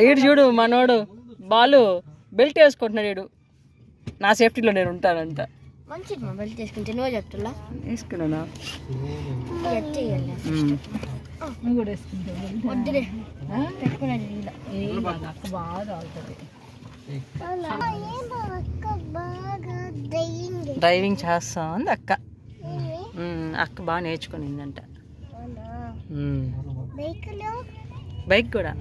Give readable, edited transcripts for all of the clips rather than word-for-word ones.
ఈడు చూడు మనోడు బాలు బెల్ట్ వేసుకుంటున్నాడు. ఈడు నా సేఫ్టీలో నేను ఉంటానంట. మంచిది మా బెల్ట్ వేసుకుంటే నువ్వు చెప్తున్నా వేసుకున్నానా? నువ్వు కూడా వేసుకుంటావు. వద్దులే డ్రైవింగ్ చేస్తా ఉంది అక్క. అక్క బాగా నేర్చుకునిందంట. బైక్ కూడా.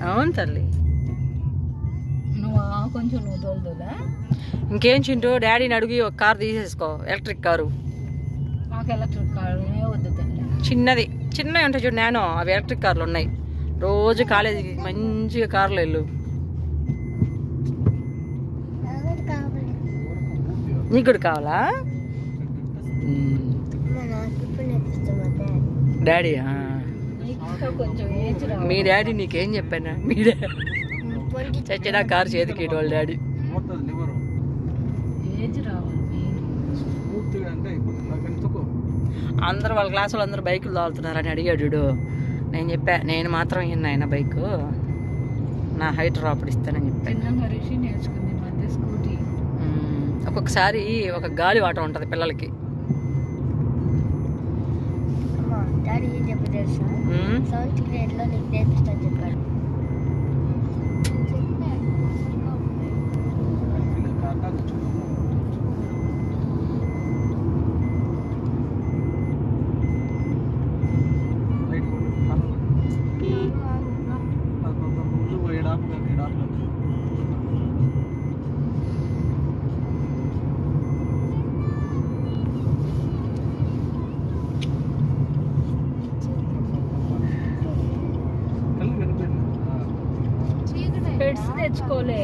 అవును తల్లి. కొంచెం నువ్వు తోలుదా? ఇంకేం చింటూ డాడీని అడిగి ఒక కారు తీసేసుకో, ఎలక్ట్రిక్ కారు. మాకు ఎలక్ట్రిక్ కారు వద్దు. చిన్నది చిన్నవి ఉంటాయి చూడు నానో, అవి ఎలక్ట్రిక్ కార్లు ఉన్నాయి. రోజు కాలేజీకి మంచిగా కార్లో వెళ్ళు. నీకు కూడా కావాలా? డాడీ మీ డాడీ నీకేం చెప్పానా? మీ డాడీ చచ్చినా కారు చేతికి వాళ్ళ డాడీ. అందరూ వాళ్ళ క్లాస్ వాళ్ళు అందరూ బైకులు తోలుతున్నారని అడిగాడు. నేను చెప్పా నేను మాత్రం ఆయన బైకు నా హైట్ రాపుడు ఇస్తానని చెప్పాను. ఒక్కొక్కసారి ఒక గాలి వాటం ఉంటుంది పిల్లలకి. పెట్స్ తెచ్చుకోలే.